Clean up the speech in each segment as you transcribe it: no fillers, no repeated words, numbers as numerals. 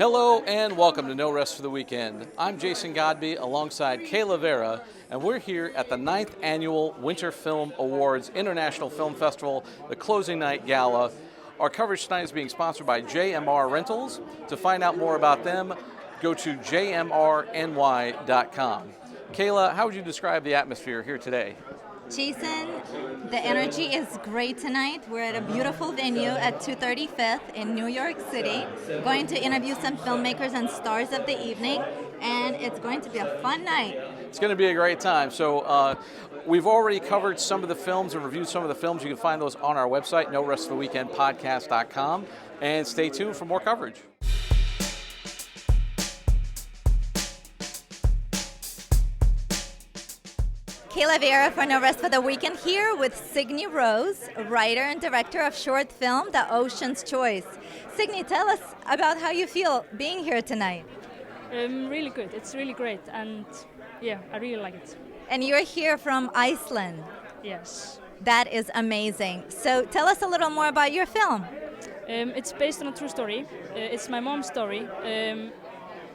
Hello and welcome to No Rest for the Weekend. I'm Jason Godbey alongside Kayla Vera, and we're here at the 9th Annual Winter Film Awards International Film Festival, the closing night gala. Our coverage tonight is being sponsored by JMR Rentals. To find out more about them, go to jmrny.com. Kayla, how would you describe the atmosphere here today? Jason, the energy is great tonight. We're at a beautiful venue at 235th in New York City, going to interview some filmmakers and stars of the evening, and it's going to be a fun night. It's going to be a great time. So we've already covered some of the films and reviewed some of the films. You can find those on our website, norestoftheweekendpodcast.com, and stay tuned for more coverage. Kayla Vera for No Rest for the Weekend here with Signy Ros, writer and director of short film The Ocean's Choice. Signy, tell us about how you feel being here tonight. Really good. It's really great, and yeah, I really like it. And you're here from Iceland. Yes. That is amazing. So tell us a little more about your film. It's based on a true story. It's my mom's story.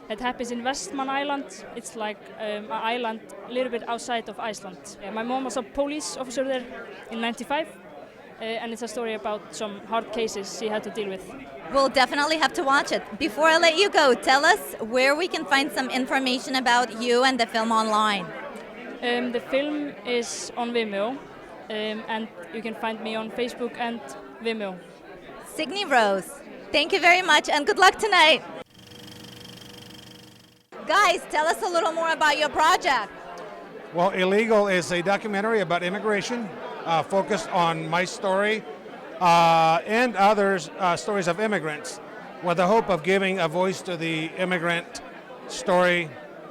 It happens in Westman Island. It's like an island a little bit outside of Iceland. My mom was a police officer there in '95, and it's a story about some hard cases she had to deal with. We'll definitely have to watch it. Before I let you go, tell us where we can find some information about you and the film online. The film is on Vimeo, and you can find me on Facebook and Vimeo. Signy Ros, thank you very much and good luck tonight. Guys, tell us a little more about your project. Well, Illegal is a documentary about immigration, focused on my story and others' stories of immigrants, with the hope of giving a voice to the immigrant story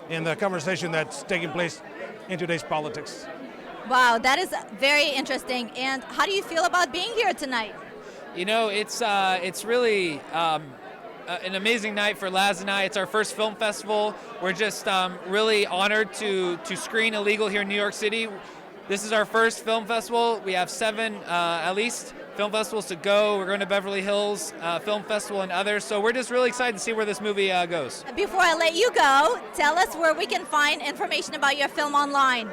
in the conversation that's taking place in today's politics. Wow, that is very interesting. And how do you feel about being here tonight? You know, it's really an amazing night for Laz and I. It's our first film festival. We're just really honored to screen Illegal here in New York City. This is our first film festival. We have 7 at least film festivals to go. We're going to Beverly Hills Film Festival and others. So we're just really excited to see where this movie goes. Before I let you go, tell us where we can find information about your film online.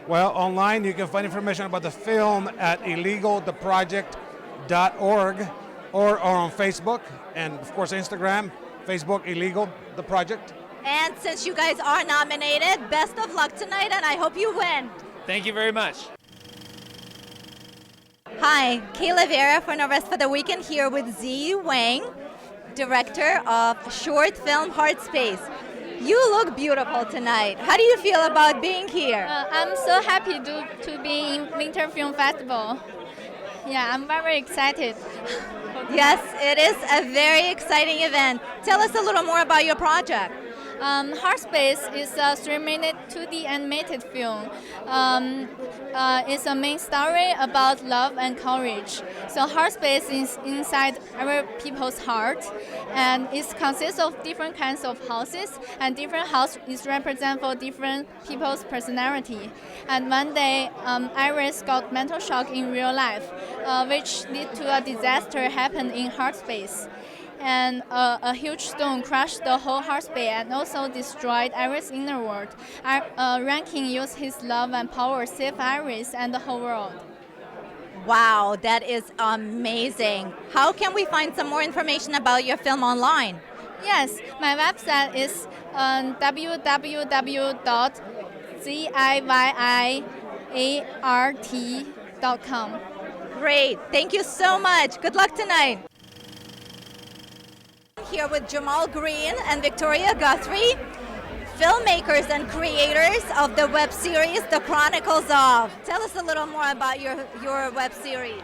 Well, online you can find information about the film at illegaltheproject.org or on Facebook and, of course, Instagram, Facebook, Illegal, the Project. And since you guys are nominated, best of luck tonight, and I hope you win. Thank you very much. Hi, Kayla Vera for No Rest for the Weekend here with Ziyi Wang, director of short film Heart Space. You look beautiful tonight. How do you feel about being here? I'm so happy to be in Winter Film Festival. Yeah, I'm very excited. Yes, it is a very exciting event. Tell us a little more about your project. Heart Space is a 3-minute 2D animated film. It's a main story about love and courage. So Heart Space is inside every people's heart, and it consists of different kinds of houses, and different house is represent for different people's personality. And one day, Iris got mental shock in real life, which led to a disaster happened in Heart Space. And a huge stone crushed the whole heart space and also destroyed Iris' inner world. Rankin used his love and power to save Iris and the whole world. Wow, that is amazing. How can we find some more information about your film online? Yes, my website is www.ziyiart.com. Great, thank you so much. Good luck tonight. Here with Jamal Green and Victoria Guthrie, filmmakers and creators of the web series The Chronicles of. Tell us a little more about your web series.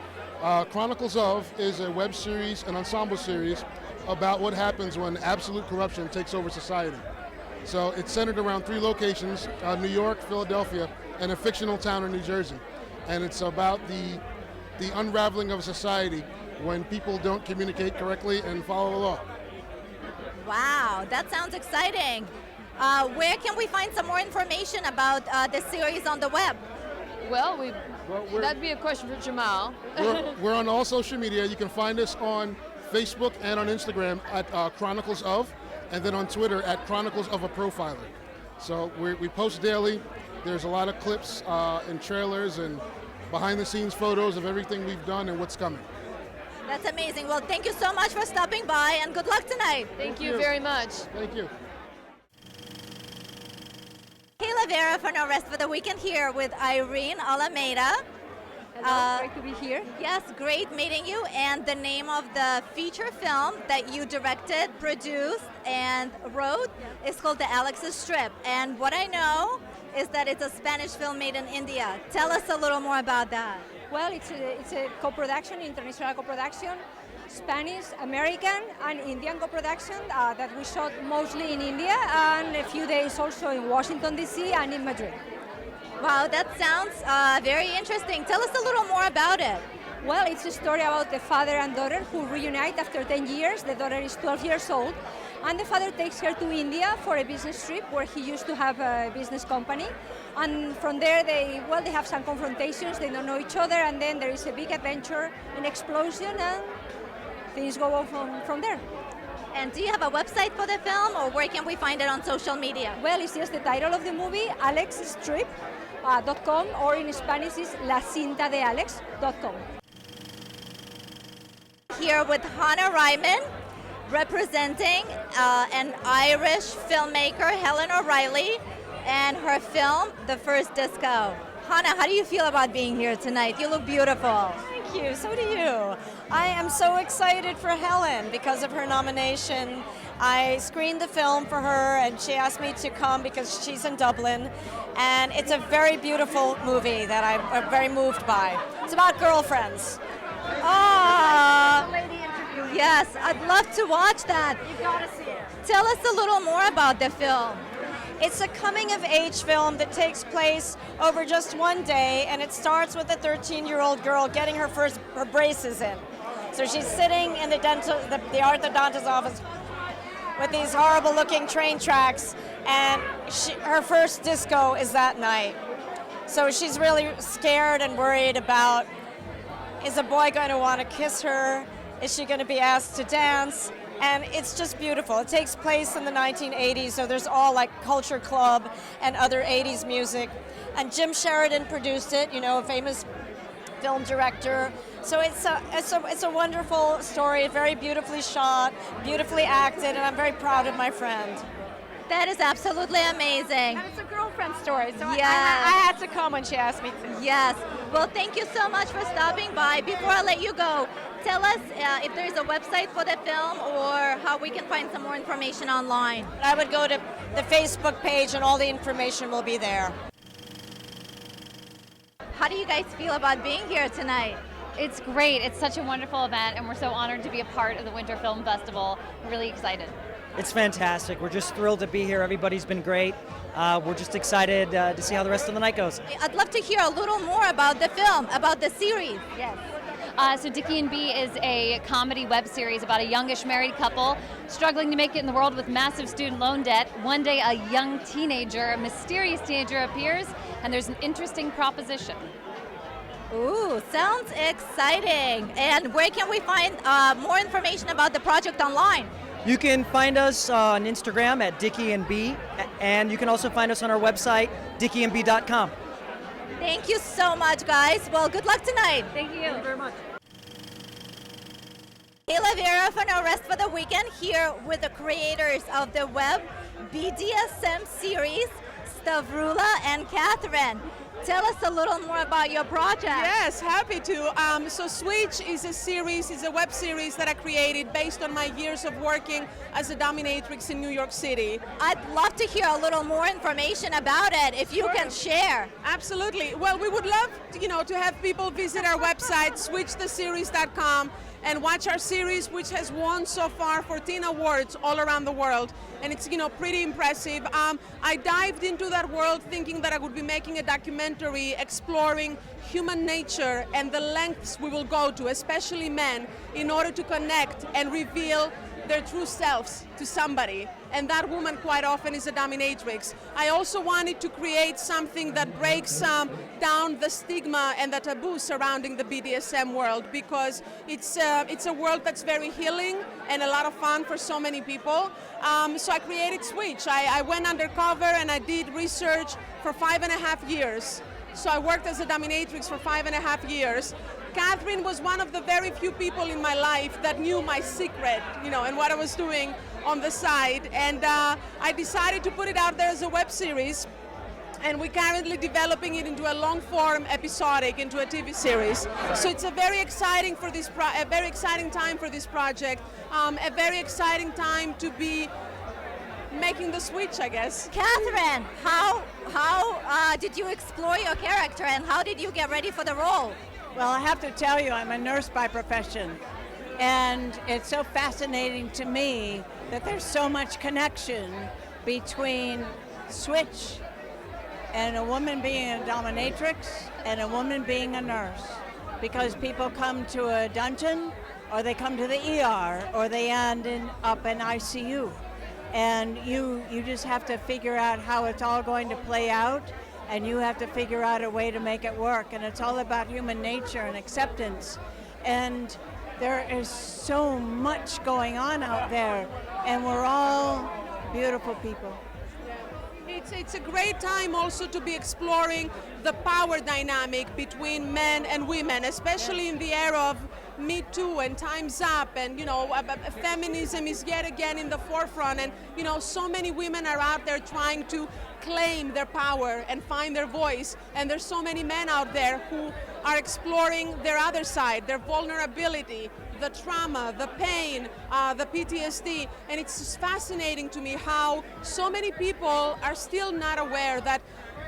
Chronicles of is a web series, an ensemble series about what happens when absolute corruption takes over society. So it's centered around 3 locations, New York, Philadelphia, and a fictional town in New Jersey. And it's about the unraveling of a society when people don't communicate correctly and follow the law. Wow, that sounds exciting. Where can we find some more information about this series on the web? Well, that'd be a question for Jamal. We're on all social media. You can find us on Facebook and on Instagram at Chronicles of. and then on Twitter at Chronicles of a Profiler. So we post daily. There's a lot of clips and trailers and behind-the-scenes photos of everything we've done and what's coming. That's amazing. Well, thank you so much for stopping by, and good luck tonight. Thank you very much. Thank you. Kayla Vera for No Rest for the Weekend here with Irene Alemeda. Hello, great to be here. Yes, great meeting you. And the name of the feature film that you directed, produced, and wrote is called The Alex's Strip. And what I know is that it's a Spanish film made in India. Tell us a little more about that. Well, it's a co-production, international co-production, Spanish, American, and Indian co-production that we shot mostly in India and a few days also in Washington, D.C. and in Madrid. Wow, that sounds very interesting. Tell us a little more about it. Well, it's a story about the father and daughter who reunite after 10 years. The daughter is 12 years old, and the father takes her to India for a business trip where he used to have a business company. And from there, they have some confrontations. They don't know each other, and then there is a big adventure, an explosion, and things go on from there. And do you have a website for the film, or where can we find it on social media? Well, it's just the title of the movie, alexstrip.com, or in Spanish is lacintadealex.com. Here with Hannah Reimann, representing an Irish filmmaker, Helen O'Reilly, and her film, The First Disco. Hannah, how do you feel about being here tonight? You look beautiful. Thank you, so do you. I am so excited for Helen because of her nomination. I screened the film for her and she asked me to come because she's in Dublin. And it's a very beautiful movie that I'm very moved by. It's about girlfriends. Yes, I'd love to watch that. You've got to see it. Tell us a little more about the film. It's a coming-of-age film that takes place over just one day, and it starts with a 13-year-old girl getting her braces in. So she's sitting in the orthodontist's office with these horrible-looking train tracks, and her first disco is that night. So she's really scared and worried about, is a boy going to want to kiss her? Is she going to be asked to dance? And it's just beautiful. It takes place in the 1980s, so there's all like Culture Club and other 80s music. And Jim Sheridan produced it, you know, a famous film director. So it's a wonderful story, very beautifully shot, beautifully acted, and I'm very proud of my friend. That is absolutely amazing. And it's a girlfriend story, so yes. I had to come when she asked me to. Yes. Well, thank you so much for stopping by. Before I let you go, tell us if there is a website for the film or how we can find some more information online. I would go to the Facebook page and all the information will be there. How do you guys feel about being here tonight? It's great. It's such a wonderful event, and we're so honored to be a part of the Winter Film Festival. We're really excited. It's fantastic. We're just thrilled to be here. Everybody's been great. We're just excited to see how the rest of the night goes. I'd love to hear a little more about the film, about the series. Yes. So Dickie and Bee is a comedy web series about a youngish married couple struggling to make it in the world with massive student loan debt. One day a young teenager, a mysterious teenager appears, and there's an interesting proposition. Ooh, sounds exciting. And where can we find more information about the project online? You can find us on Instagram at Dickie and Bee, and you can also find us on our website, dickieandbee.com. Thank you so much, guys. Well, good luck tonight. Thank you. Thank you very much. Kayla Vera for No Rest for the Weekend here with the creators of the web BDSM series, Stravoula and Catherine. Tell us a little more about your project. Yes, happy to. So Switch is a web series that I created based on my years of working as a dominatrix in New York City. I'd love to hear a little more information about it, if you can share. Absolutely. Well, we would love to have people visit our website, switchtheseries.com, and watch our series, which has won so far 14 awards all around the world. And it's pretty impressive. I dived into that world thinking that I would be making a documentary exploring human nature and the lengths we will go to, especially men, in order to connect and reveal their true selves to somebody. and that woman quite often is a dominatrix. I also wanted to create something that breaks down the stigma and the taboo surrounding the BDSM world, because it's a world that's very healing and a lot of fun for so many people. So I created Switch. I went undercover and I did research for 5.5 years. So I worked as a dominatrix for 5.5 years. Catherine was one of the very few people in my life that knew my secret, and what I was doing on the side. And I decided to put it out there as a web series. And we're currently developing it into a long-form episodic, into a TV series. So it's a very exciting time for this project. A very exciting time to be making the switch, I guess. Catherine, how did you explore your character, and how did you get ready for the role? Well, I have to tell you, I'm a nurse by profession, and it's so fascinating to me that there's so much connection between Switch and a woman being a dominatrix and a woman being a nurse, because people come to a dungeon, or they come to the ER, or they end up in ICU, and you just have to figure out how it's all going to play out, and you have to figure out a way to make it work. And it's all about human nature and acceptance. And there is so much going on out there, and we're all beautiful people. It's a great time also to be exploring the power dynamic between men and women, especially in the era of Me Too and Time's Up, and feminism is yet again in the forefront, and so many women are out there trying to claim their power and find their voice, and there's so many men out there who are exploring their other side, their vulnerability, the trauma, the pain, the PTSD, and it's just fascinating to me how so many people are still not aware that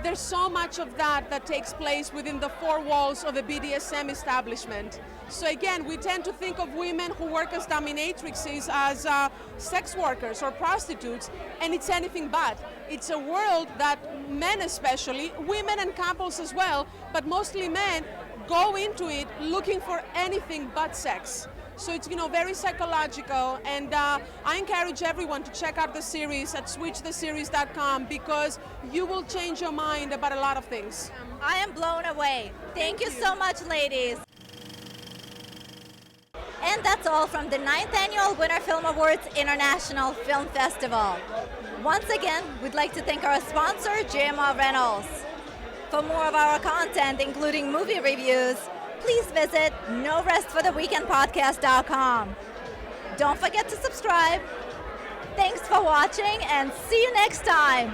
there's so much of that takes place within the four walls of a BDSM establishment. So again, we tend to think of women who work as dominatrixes as sex workers or prostitutes, and it's anything but. It's a world that men especially, women and couples as well, but mostly men, go into it looking for anything but sex. So it's very psychological, and I encourage everyone to check out the series at switchtheseries.com, because you will change your mind about a lot of things. I am blown away. Thank you so much, ladies. And that's all from the 9th Annual Winter Film Awards International Film Festival. Once again, we'd like to thank our sponsor, JMR Reynolds. For more of our content, including movie reviews, please visit NoRestForTheWeekendPodcast.com. Don't forget to subscribe. Thanks for watching, and see you next time.